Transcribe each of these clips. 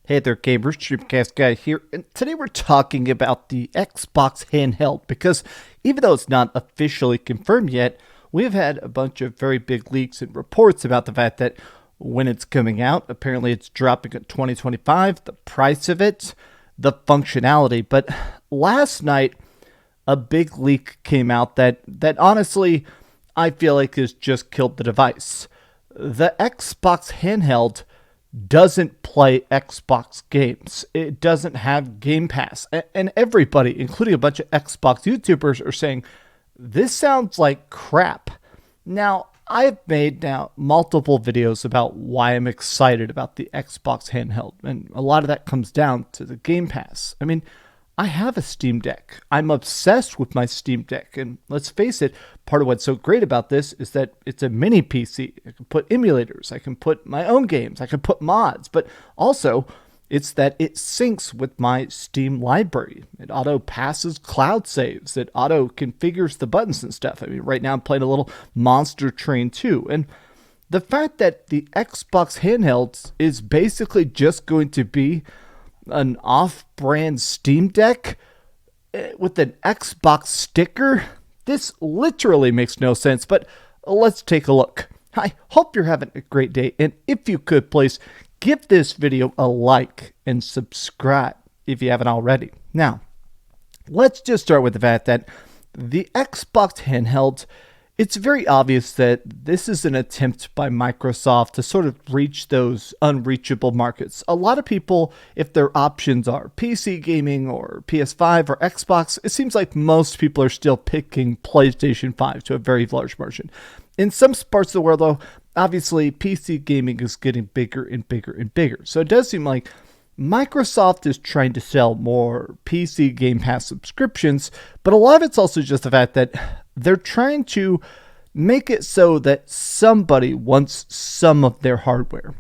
Hey there gamers, DreamcastGuy here, and today we're talking about the Xbox handheld because even though it's not officially confirmed yet, we've had a bunch of very big leaks and reports about the fact that when it's coming out, apparently it's dropping in 2025, the price of it, the functionality. But last night, a big leak came out that honestly, I feel like has just killed the device. The Xbox handheld doesn't play Xbox games. It doesn't have Game Pass. And everybody, including a bunch of Xbox YouTubers, are saying, this sounds like crap. Now, I've made multiple videos about why I'm excited about the Xbox handheld. And a lot of that comes down to the Game Pass. I mean, I have a Steam Deck. I'm obsessed with my Steam Deck. And let's face it, part of what's so great about this is that it's a mini PC. I can put emulators. I can put my own games. I can put mods. But also, it's that it syncs with my Steam library. It auto passes cloud saves. It auto configures the buttons and stuff. I mean, right now I'm playing a little Monster Train 2. And the fact that the Xbox handheld is basically just going to be an off-brand Steam Deck with an Xbox sticker, this literally makes no sense, but let's take a look. I hope you're having a great day, and if you could, please give this video a like and subscribe if you haven't already. Now, let's just start with the fact that the Xbox handheld, it's very obvious that this is an attempt by Microsoft to sort of reach those unreachable markets. A lot of people, if their options are PC gaming or PS5 or Xbox, it seems like most people are still picking PlayStation 5 to a very large margin. In some parts of the world, though, obviously PC gaming is getting bigger and bigger and bigger. So it does seem like Microsoft is trying to sell more PC Game Pass subscriptions, but a lot of it's also just the fact that they're trying to make it so that somebody wants some of their hardware.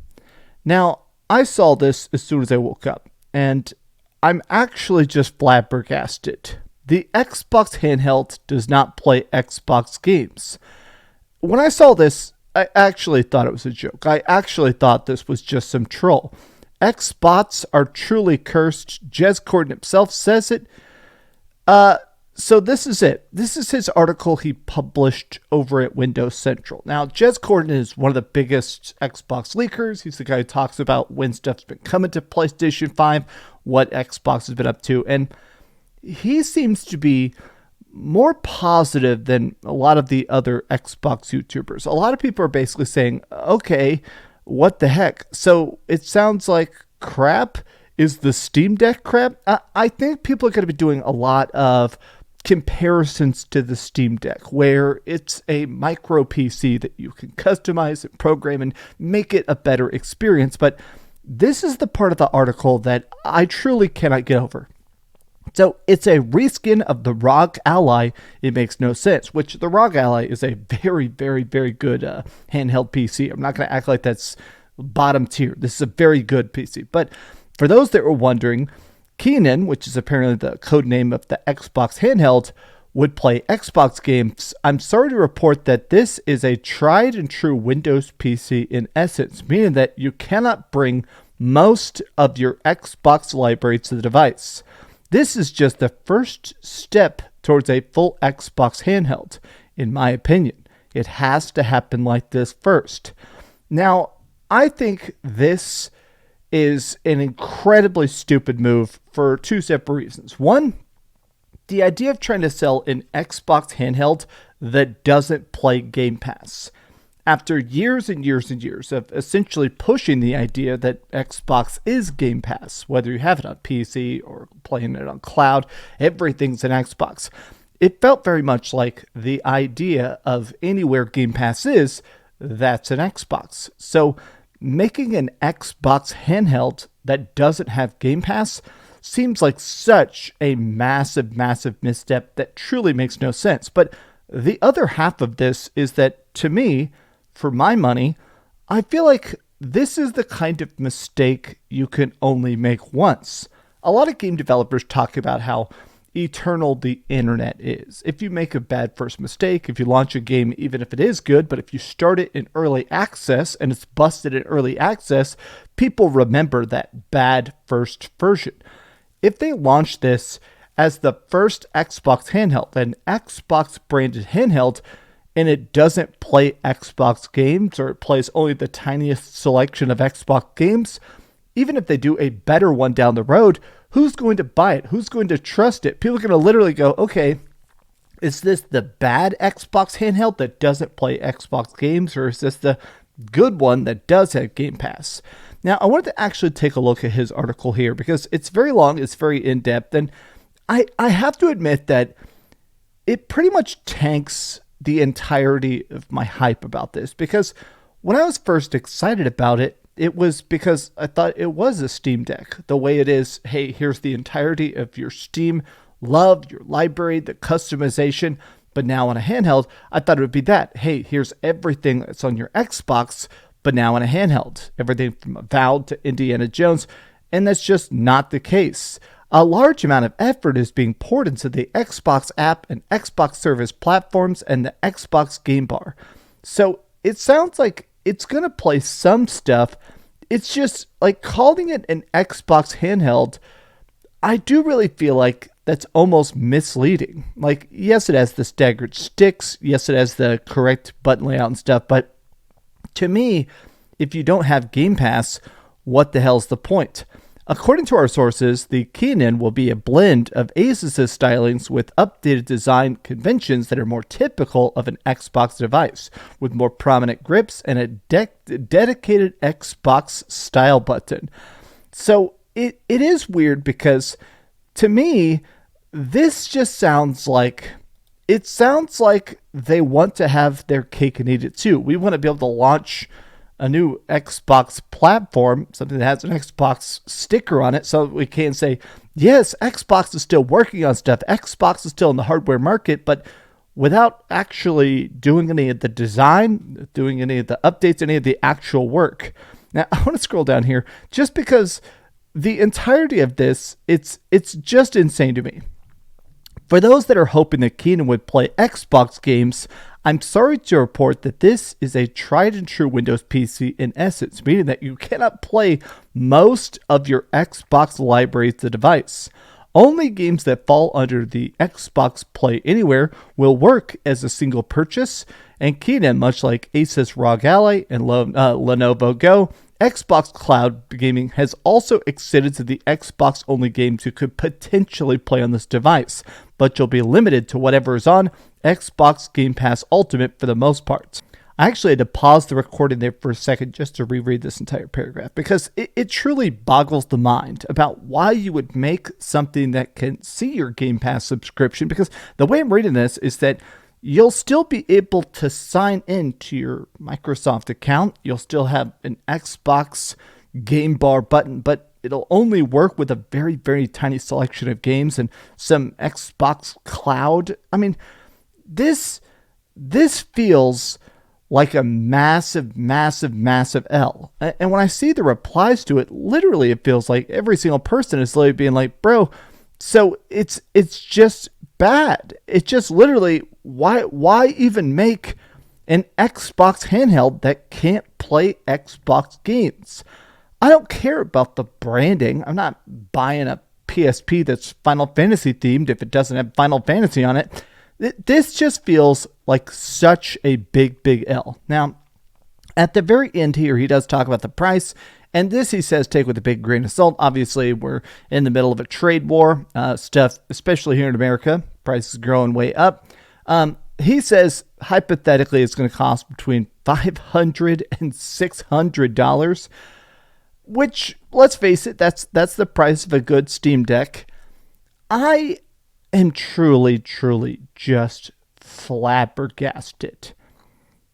Now, I saw this as soon as I woke up, and I'm actually just flabbergasted. The Xbox handheld does not play Xbox games. When I saw this, I actually thought it was a joke. I actually thought this was just some troll. Xbots are truly cursed. Jez Corden himself says it. So this is it. This is his article he published over at Windows Central. Now, Jez Corden is one of the biggest Xbox leakers. He's the guy who talks about when stuff's been coming to PlayStation 5, what Xbox has been up to, and he seems to be more positive than a lot of the other Xbox YouTubers. A lot of people are basically saying, okay, what the heck? So it sounds like crap. Is the Steam Deck crap? I think people are going to be doing a lot of comparisons to the Steam Deck, where it's a micro PC that you can customize and program and make it a better experience. But this is the part of the article that I truly cannot get over. So it's a reskin of the ROG Ally. It makes no sense, which the ROG Ally is a very, very, very good handheld PC. I'm not going to act like that's bottom tier. This is a very good PC. But for those that were wondering, Keenan, which is apparently the code name of the Xbox handheld, would play Xbox games. I'm sorry to report that this is a tried and true Windows PC in essence, meaning that you cannot bring most of your Xbox library to the device. This is just the first step towards a full Xbox handheld, in my opinion. It has to happen like this first. Now, I think this is an incredibly stupid move for two separate reasons. One, the idea of trying to sell an Xbox handheld that doesn't play Game Pass. After years and years and years of essentially pushing the idea that Xbox is Game Pass, whether you have it on PC or playing it on cloud, everything's an Xbox. It felt very much like the idea of anywhere Game Pass is, that's an Xbox. So making an Xbox handheld that doesn't have Game Pass seems like such a massive, massive misstep that truly makes no sense. But the other half of this is that, to me, for my money, I feel like this is the kind of mistake you can only make once. A lot of game developers talk about how eternal the internet is. If you make a bad first mistake, if you launch a game, even if it is good, but if you start it in early access and it's busted in early access, people remember that bad first version. If they launch this as the first Xbox handheld, an Xbox branded handheld, and it doesn't play Xbox games, or it plays only the tiniest selection of Xbox games, even if they do a better one down the road, who's going to buy it? Who's going to trust it? People are going to literally go, okay, is this the bad Xbox handheld that doesn't play Xbox games, or is this the good one that does have Game Pass? Now, I wanted to actually take a look at his article here because it's very long, it's very in-depth, and I have to admit that it pretty much tanks the entirety of my hype about this, because when I was first excited about it, it was because I thought it was a Steam Deck. The way it is, hey, here's the entirety of your Steam love, your library, the customization. But now on a handheld, I thought it would be that. Hey, here's everything that's on your Xbox, but now on a handheld. Everything from Avowed to Indiana Jones. And that's just not the case. A large amount of effort is being poured into the Xbox app and Xbox service platforms and the Xbox Game Bar. So it sounds like it's going to play some stuff. It's just like calling it an Xbox handheld. I do really feel like that's almost misleading. Like, yes, it has the staggered sticks. Yes, it has the correct button layout and stuff. But to me, if you don't have Game Pass, what the hell's the point? According to our sources, the key-in will be a blend of Asus's stylings with updated design conventions that are more typical of an Xbox device, with more prominent grips and a dedicated Xbox style button. So it is weird because, to me, this just sounds like they want to have their cake and eat it too. We want to be able to launch a new Xbox platform, something that has an Xbox sticker on it, so we can say, yes, Xbox is still working on stuff. Xbox is still in the hardware market, but without actually doing any of the design, doing any of the updates, any of the actual work. Now, I want to scroll down here just because the entirety of this, it's just insane to me. For those that are hoping that Keenan would play Xbox games, I'm sorry to report that this is a tried and true Windows PC in essence, meaning that you cannot play most of your Xbox library to the device. Only games that fall under the Xbox Play Anywhere will work as a single purchase, and Keenan, much like Asus ROG Ally and Lenovo Go, Xbox Cloud Gaming has also extended to the Xbox-only games you could potentially play on this device, but you'll be limited to whatever is on Xbox Game Pass Ultimate for the most part. I actually had to pause the recording there for a second just to reread this entire paragraph because it truly boggles the mind about why you would make something that can see your Game Pass subscription, because the way I'm reading this is that you'll still be able to sign in to your Microsoft account. You'll still have an Xbox Game Bar button, but it'll only work with a very, very tiny selection of games and some Xbox Cloud. I mean, this feels like a massive, massive, massive L. And when I see the replies to it, literally it feels like every single person is literally being like, bro, so it's just bad. It's just literally, why even make an Xbox handheld that can't play Xbox games? I don't care about the branding. I'm not buying a PSP that's Final Fantasy themed if it doesn't have Final Fantasy on it. This just feels like such a big, big L. Now, at the very end here, he does talk about the price. And this, he says, take with a big grain of salt. Obviously, we're in the middle of a trade war. Stuff, especially here in America, prices growing way up. He says, hypothetically, it's going to cost between $500 and $600, which, let's face it, that's the price of a good Steam Deck. I am truly, truly just flabbergasted.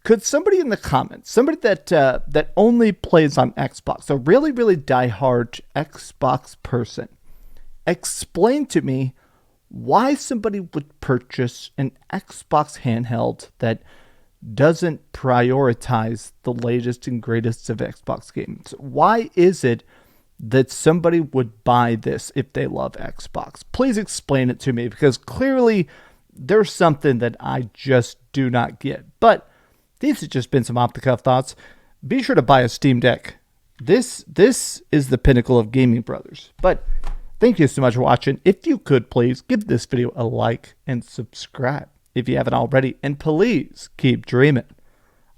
Could somebody in the comments, somebody that only plays on Xbox, a really, really diehard Xbox person, explain to me why somebody would purchase an Xbox handheld that doesn't prioritize the latest and greatest of Xbox games? Why is it that somebody would buy this if they love Xbox? Please explain it to me, because clearly there's something that I just do not get. But these have just been some off-the-cuff thoughts. Be sure to buy a Steam Deck. This is the pinnacle of gaming, brothers. But thank you so much for watching. If you could, please give this video a like and subscribe if you haven't already. And please keep dreaming.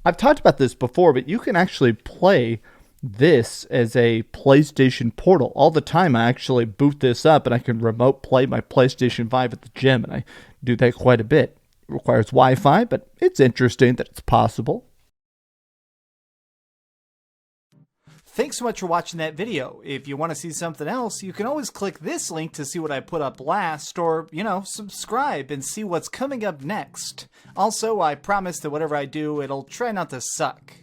I've talked about this before, but you can actually play this as a PlayStation Portal. All the time I actually boot this up and I can remote play my PlayStation 5 at the gym, and I do that quite a bit. It requires Wi-Fi, but it's interesting that it's possible. Thanks so much for watching that video. If you want to see something else, you can always click this link to see what I put up last, or, subscribe and see what's coming up next. Also, I promise that whatever I do, it'll try not to suck.